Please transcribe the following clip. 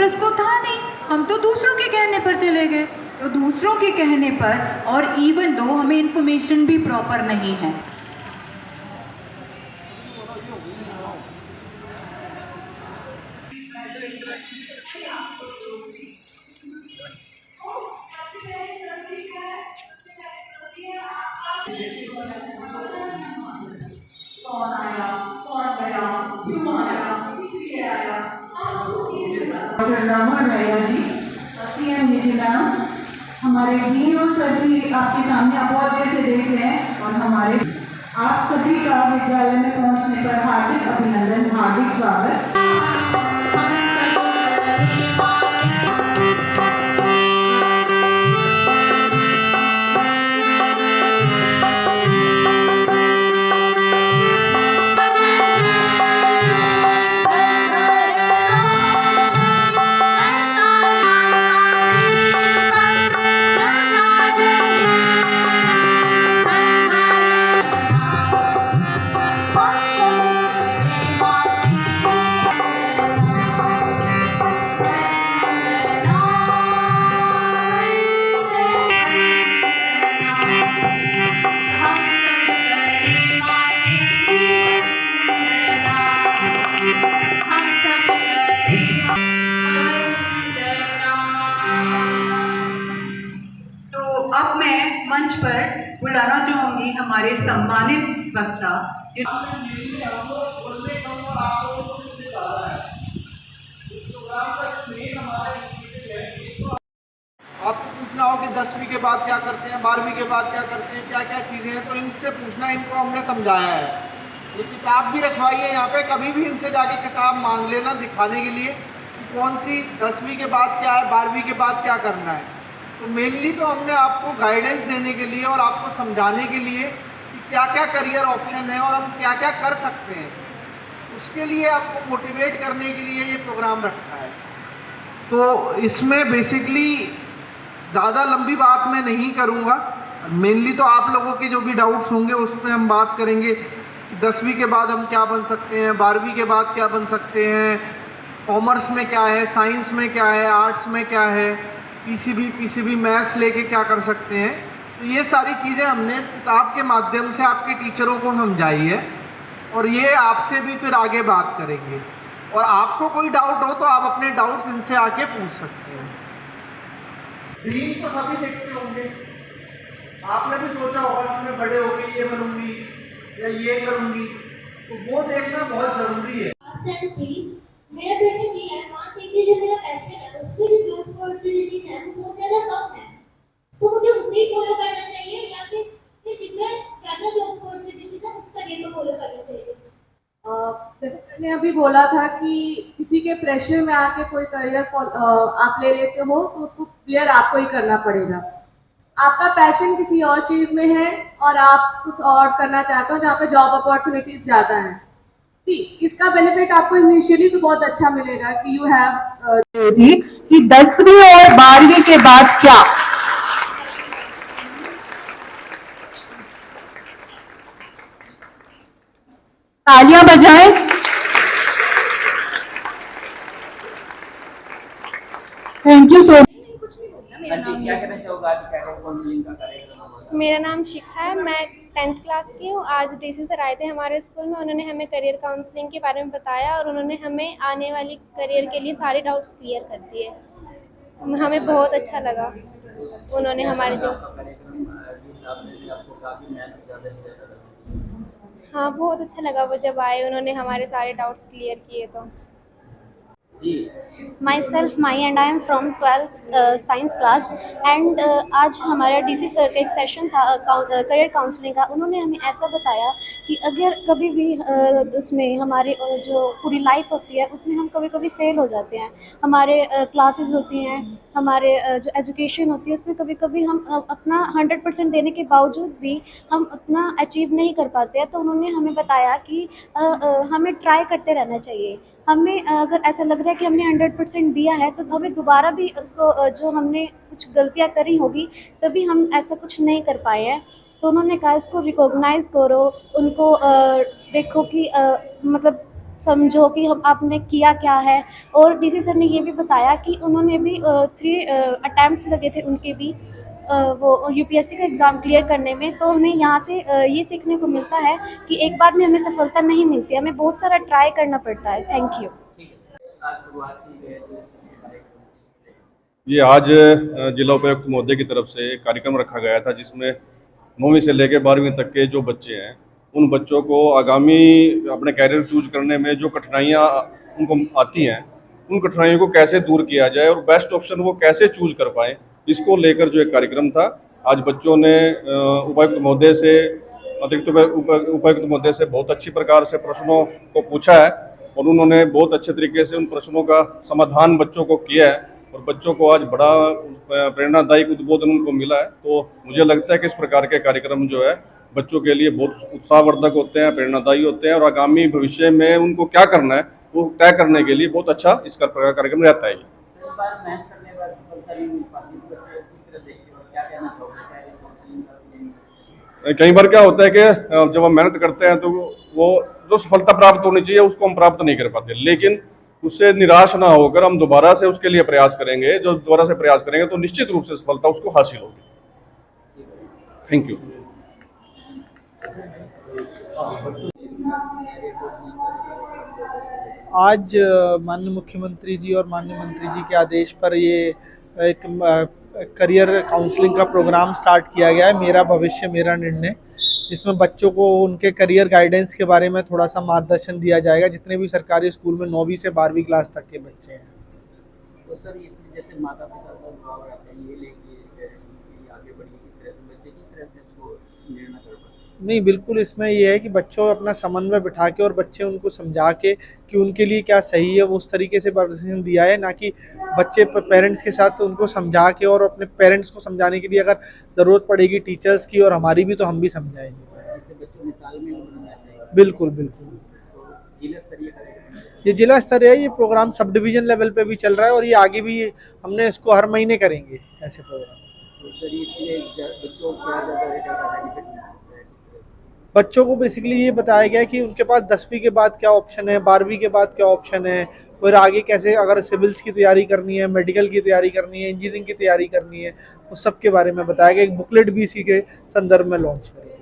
Syllabus तो था नहीं, हम तो दूसरों के कहने पर चले गए। तो दूसरों के कहने पर, और इवन दो हमें इन्फॉर्मेशन भी प्रॉपर नहीं है। कौन आया, कौन गया, क्यों आया, किसलिए आया, डॉक्टर रामा राया जी, सीएम जी मैडम, हमारे डीन और सर भी आपके सामने आप बहुत देर से देख रहे हैं, और हमारे आप सभी का विद्यालय में पहुंचने पर हार्दिक अभिनंदन, हार्दिक स्वागत। अब मैं मंच पर बुलाना चाहूंगी हमारे सम्मानित वक्ता। आपको पूछना हो कि 10वीं के बाद क्या करते हैं, 12वीं के बाद क्या करते हैं, क्या क्या चीज़ें हैं, तो इनसे पूछना, इनको हमने समझाया है। ये किताब भी रखवाई है यहाँ पे, कभी भी इनसे जाके किताब मांग लेना दिखाने के लिए कि कौन सी 10वीं के बाद क्या है, 12वीं के बाद क्या करना है। तो मेनली तो हमने आपको गाइडेंस देने के लिए और आपको समझाने के लिए कि क्या क्या करियर ऑप्शन है और हम क्या क्या कर सकते हैं, उसके लिए आपको मोटिवेट करने के लिए ये प्रोग्राम रखा है। तो इसमें बेसिकली ज़्यादा लंबी बात मैं नहीं करूँगा, मेनली तो आप लोगों के जो भी डाउट्स होंगे उस पर हम बात करेंगे कि 10वीं के बाद हम क्या बन सकते हैं, 12वीं के बाद क्या बन सकते हैं, कॉमर्स में क्या है, साइंस में क्या है, आर्ट्स में क्या है, पीसीबी मैथ्स लेके क्या कर सकते हैं। तो ये सारी चीज़ें हमने इस किताब के माध्यम से आपके टीचरों को समझाई है, और ये आपसे भी फिर आगे बात करेंगे। और आपको कोई डाउट हो तो आप अपने डाउट इनसे आके पूछ सकते हैं। ड्रीम तो सभी देखते होंगे, आपने भी सोचा होगा कि मैं बड़े होके ये बनूंगी या ये करूंगी, तो वो देखना बहुत जरूरी है। मेरा पैशन ये है, मान लीजिए जो मेरा पैशन है उसके जो जॉब अपॉर्चुनिटीज हैं वो ज़्यादा कम है, तो मुझे उसे फॉलो करना चाहिए या फिर जिसमें ज़्यादा जॉब अपॉर्चुनिटीज है उस करियर को फॉलो करना चाहिए। जैसे मैंने अभी बोला था कि किसी के प्रेशर में आके कोई करियर आप ले लेते हो तो उसको क्लियर आपको ही करना पड़ेगा। आपका पैशन किसी और चीज़ में है और आप कुछ और करना चाहते हो जहाँ पे जॉब अपॉर्चुनिटीज ज़्यादा हैं। इसका बेनिफिट आपको इनिशियली तो बहुत अच्छा मिलेगा कि यू हैव कि 10वीं और 12वीं के बाद क्या, तालियां बजाएं। Thank you so much. मेरा नाम शिखा है, मैं 10th क्लास की हूँ। आज डीसी सर आए थे हमारे स्कूल में, उन्होंने हमें करियर काउंसलिंग के बारे में बताया और उन्होंने हमें आने वाली करियर के लिए सारे डाउट्स क्लियर कर दिए। हमें बहुत अच्छा लगा उन्होंने हमारे जो हाँ बहुत अच्छा लगा वो जब आए, उन्होंने हमारे सारे डाउट्स क्लियर किए। तो Myself, Mai, and I am from 12th science class and आज हमारा डीसी सर का एक सेशन था करियर काउंसलिंग का। उन्होंने हमें ऐसा बताया कि अगर कभी भी उसमें हमारी जो पूरी लाइफ होती है उसमें हम कभी कभी फेल हो जाते हैं, हमारे क्लासेस होती हैं, हमारे जो एजुकेशन होती है उसमें कभी कभी हम अपना 100% देने के बावजूद भी हम उतना अचीव नहीं कर पाते हैं। तो उन्होंने हमें बताया कि हमें ट्राई करते रहना चाहिए। हमें अगर ऐसा लग रहा है कि हमने 100% दिया है तो हमें दोबारा भी उसको जो हमने कुछ गलतियां करी होगी तभी हम ऐसा कुछ नहीं कर पाए हैं। तो उन्होंने कहा इसको रिकॉग्नाइज़ करो, उनको देखो कि मतलब समझो कि हम आपने किया क्या है। और डीसी सर ने ये भी बताया कि उन्होंने भी 3 अटेम्प्ट्स लगे थे उनके भी वो यूपीएससी का एग्ज़ाम क्लियर करने में। तो हमें यहाँ से ये सीखने को मिलता है कि एक बार में हमें सफलता नहीं मिलती, हमें बहुत सारा ट्राई करना पड़ता है। Thank you. ये आज जिला उपायुक्त महोदय की तरफ से एक कार्यक्रम रखा गया था जिसमें 9वीं से लेकर 12वीं तक के जो बच्चे हैं उन बच्चों को आगामी अपने कैरियर चूज करने में जो कठिनाइयाँ उनको आती हैं उन कठिनाइयों को कैसे दूर किया जाए और बेस्ट ऑप्शन वो कैसे चूज कर पाएँ, इसको लेकर जो एक कार्यक्रम था। आज बच्चों ने उपायुक्त महोदय से अतिरिक्त उपायुक्त महोदय से बहुत अच्छी प्रकार से प्रश्नों को पूछा है और उन्होंने बहुत अच्छे तरीके से उन प्रश्नों का समाधान बच्चों को किया है और बच्चों को आज बड़ा प्रेरणादायक उद्बोधन उनको मिला है। तो मुझे लगता है कि इस प्रकार के कार्यक्रम जो है बच्चों के लिए बहुत उत्साहवर्धक होते हैं, प्रेरणादायी होते हैं और आगामी भविष्य में उनको क्या करना है वो तय करने के लिए बहुत अच्छा इसका कार्यक्रम रहता है। कई बार क्या होता है कि जब हम मेहनत करते हैं तो वो जो सफलता प्राप्त होनी चाहिए उसको हम प्राप्त नहीं कर पाते, लेकिन उससे निराश ना होकर हम दोबारा से उसके लिए प्रयास करेंगे। जो दोबारा से प्रयास करेंगे तो निश्चित रूप से सफलता उसको हासिल होगी। Thank you. आज माननीय मुख्यमंत्री जी और माननीय मंत्री जी के आदेश पर ये एक करियर काउंसलिंग का प्रोग्राम स्टार्ट किया गया है, मेरा भविष्य मेरा निर्णय, जिसमें बच्चों को उनके करियर गाइडेंस के बारे में थोड़ा सा मार्गदर्शन दिया जाएगा। जितने भी सरकारी स्कूल में 9वीं से 12वीं क्लास तक के बच्चे हैं। तो सर इसमें जैसे माता पिता का भाव रहता है, ये लेके आगे बढ़िए, किस तरह से बच्चे किस तरह से उसको निर्णय कर पाते? नहीं, बिल्कुल इसमें ये है कि बच्चों अपना समन्वय बिठा के और बच्चे उनको समझा के कि उनके लिए क्या सही है वो उस तरीके से मार्गदर्शन दिया है, ना कि बच्चे पेरेंट्स के साथ उनको समझा के और अपने पेरेंट्स को समझाने के लिए अगर ज़रूरत पड़ेगी टीचर्स की और हमारी भी तो हम भी समझाएंगे। इससे बच्चों में तालमेल बनना चाहिए। बिल्कुल बिल्कुल। तो जिला स्तरीय ये जिला स्तरीय ये प्रोग्राम सब डिवीज़न लेवल पे भी चल रहा है और ये आगे भी हमने इसको हर महीने करेंगे ऐसे प्रोग्राम। तो सर इसलिए बच्चों को क्या ज़्यादा बेनिफिट मिल सकता है? बच्चों को बेसिकली ये बताया गया है कि उनके पास 10वीं के बाद क्या ऑप्शन है, 12वीं के बाद क्या ऑप्शन है, और आगे कैसे अगर सिविल्स की तैयारी करनी है, मेडिकल की तैयारी करनी है, इंजीनियरिंग की तैयारी करनी है, उस सब के बारे में बताया गया। एक बुकलेट भी इसी के संदर्भ में लॉन्च करें।